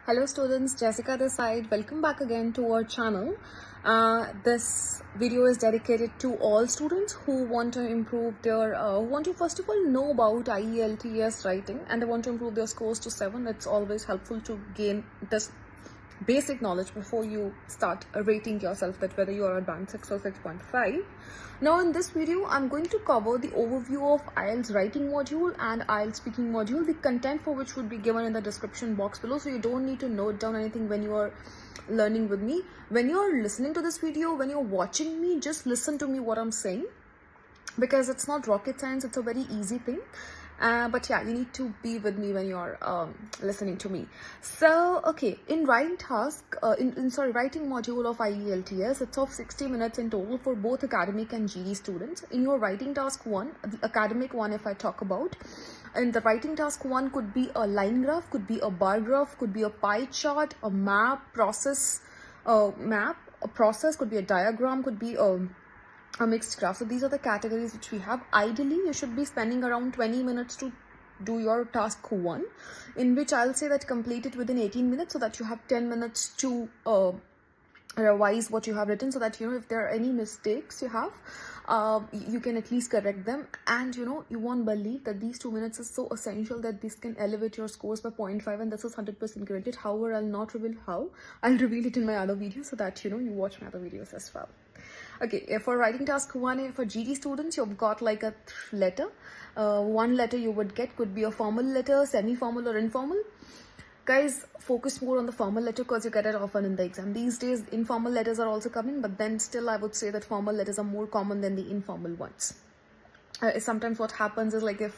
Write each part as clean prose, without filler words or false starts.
Hello students, Jessica this side. Welcome back again to our channel. This video is dedicated to all students who want to improve their, who want to first of all know about IELTS writing and they want to improve their scores to 7. It's always helpful to gain this basic knowledge before you start rating yourself that whether you are advanced 6 or 6.5. Now in this video I'm going to cover the overview of IELTS writing module and IELTS speaking module, the content for which would be given in the description box below, so you don't need to note down anything when you are learning with me. When you are listening to this video, when you're watching me, just listen to me what I'm saying, because it's not rocket science, it's a very easy thing. But yeah, you need to be with me when you're listening to me. So okay, in writing task writing module of IELTS, it's of 60 minutes in total for both academic and GD students. In your writing task 1, the academic one, if I talk about, and the writing task 1 could be a line graph, could be a bar graph, could be a pie chart, a map, process, could be a diagram, could be a mixed graph. So these are the categories which we have. Ideally you should be spending around 20 minutes to do your task 1, in which I'll say that complete it within 18 minutes so that you have 10 minutes to revise what you have written, so that if there are any mistakes you have, you can at least correct them. And you won't believe that these 2 minutes is so essential that this can elevate your scores by 0.5, and this is 100% guaranteed. However, I'll not reveal how. I'll reveal it in my other video so that you watch my other videos as well. Okay, for writing task 1, for GD students, you've got like a letter. One letter you would get could be a formal letter, semi-formal or informal. Guys, focus more on the formal letter because you get it often in the exam. These days, informal letters are also coming, but then still I would say that formal letters are more common than the informal ones. Sometimes what happens is, like, if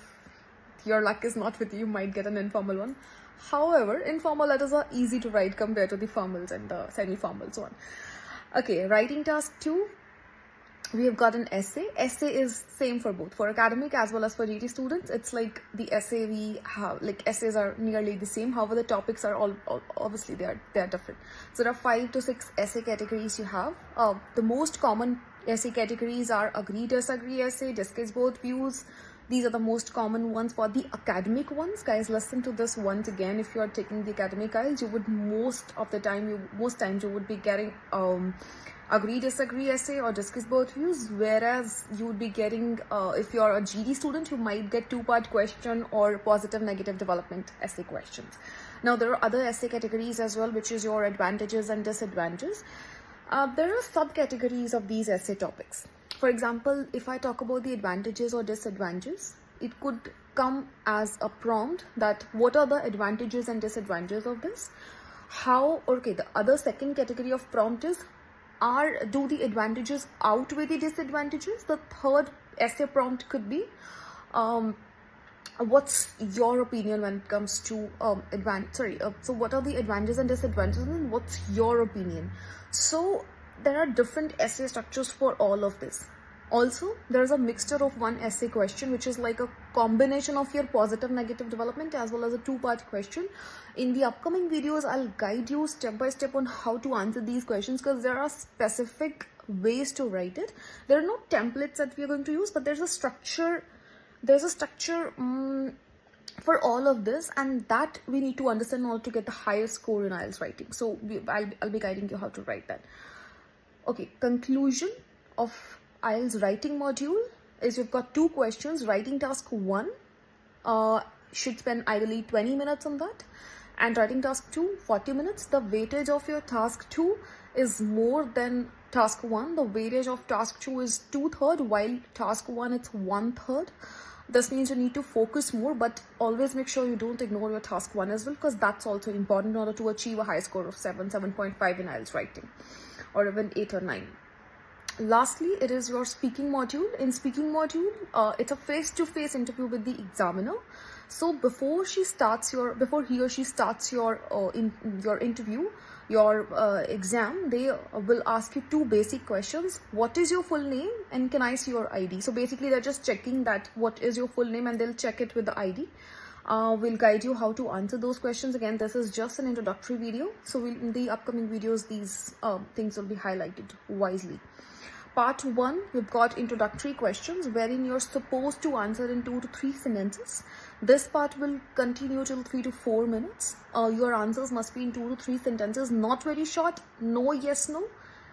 your luck is not with you, you might get an informal one. However, informal letters are easy to write compared to the formals and the semi-formals one. Okay, writing task 2. We have got an essay. Essay is same for both, for academic as well as for GT students. It's like the essay we have, like essays are nearly the same. However, the topics are all obviously they are different. So there are 5 to 6 essay categories you have. The most common essay categories are agree, disagree essay, discuss both views. These are the most common ones. For the academic ones, guys, listen to this once again. If you are taking the academic IELTS, you would most times you would be getting agree, disagree essay or discuss both views, whereas you would be getting, if you're a GD student, you might get 2-part question or positive negative development essay questions. Now there are other essay categories as well, which is your advantages and disadvantages. There are subcategories of these essay topics. For example, if I talk about the advantages or disadvantages, it could come as a prompt that what are the advantages and disadvantages of this. The other second category of prompt is, do the advantages outweigh the disadvantages? The third essay prompt could be, what's your opinion when it comes to so what are the advantages and disadvantages, and what's your opinion? So there are different essay structures for all of this. Also, there's a mixture of one essay question, which is like a combination of your positive negative development as well as a 2-part question. In the upcoming videos, I'll guide you step by step on how to answer these questions, because there are specific ways to write it. There are no templates that we are going to use, but there's a structure for all of this, and that we need to understand in order to get the highest score in IELTS writing. So I'll be guiding you how to write that. Okay, conclusion of IELTS writing module is, you've got 2 questions. Writing task 1 should spend ideally 20 minutes on that, and writing task 2 40 minutes. The weightage of your task 2 is more than task 1. The weightage of task 2 is 2/3, while task 1 it's 1/3. This means you need to focus more, but always make sure you don't ignore your task 1 as well, because that's also important in order to achieve a high score of 7.5 in IELTS writing, or even 8 or 9. Lastly, it is your speaking module. In speaking module, it's a face-to-face interview with the examiner. So before he or she starts your interview, your exam, they will ask you 2 basic questions. What is your full name, and can I see your ID? So basically they're just checking that what is your full name, and they'll check it with the ID. We'll guide you how to answer those questions. Again, this is just an introductory video, so in the upcoming videos these things will be highlighted wisely. Part 1, you've got introductory questions wherein you're supposed to answer in 2 to 3 sentences. This part will continue till 3 to 4 minutes. Your answers must be in 2 to 3 sentences, not very short, no, yes, no.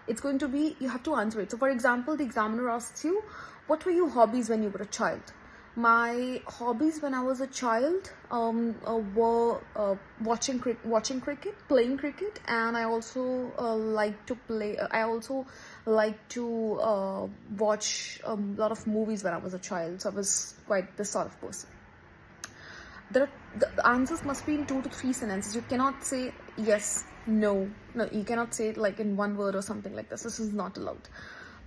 It's going to be, you have to answer it. So for example, the examiner asks you, what were your hobbies when you were a child? My hobbies when I was a child were watching cricket, playing cricket, and I also like to play. I also like to watch a lot of movies when I was a child. So I was quite this sort of person. The answers must be in 2 to 3 sentences. You cannot say yes, no. No, you cannot say it like in one word or something like this. This is not allowed.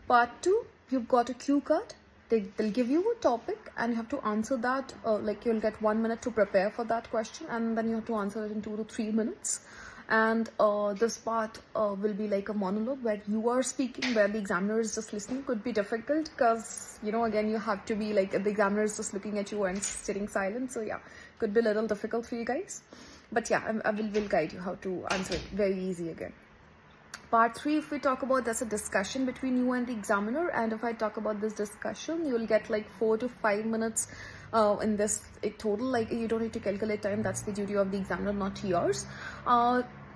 Part 2, you've got a cue card. They'll give you a topic and you have to answer that. Like you'll get 1 minute to prepare for that question, and then you have to answer it in 2 to 3 minutes. And this part will be like a monologue where you are speaking, where the examiner is just listening. Could be difficult because, you know, again, you have to be like, the examiner is just looking at you and sitting silent. So yeah, could be a little difficult for you guys. But yeah, I will guide you how to answer it. Very easy again. Part 3, if we talk about, that's a discussion between you and the examiner, and if I talk about this discussion, you will get like 4 to 5 minutes in this total. Like, you don't need to calculate time, that's the duty of the examiner, not yours.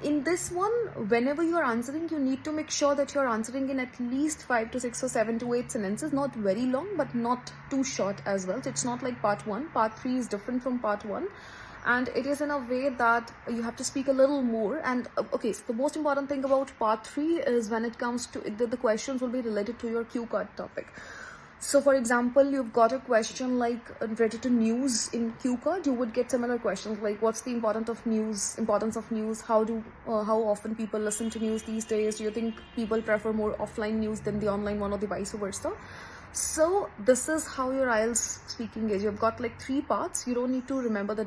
In this one, whenever you're answering, you need to make sure that you're answering in at least 5 to 6 or 7 to 8 sentences, not very long but not too short as well. So it's not like part 1. Part 3 is different from part 1. And it is in a way that you have to speak a little more. And okay, so the most important thing about part 3 is when it comes to the questions will be related to your cue card topic. So for example, you've got a question like related to news in cue card, you would get similar questions like, what's the importance of news, how often people listen to news these days, do you think people prefer more offline news than the online one, or the vice versa? So this is how your IELTS speaking is. You've got like 3 parts. You don't need to remember the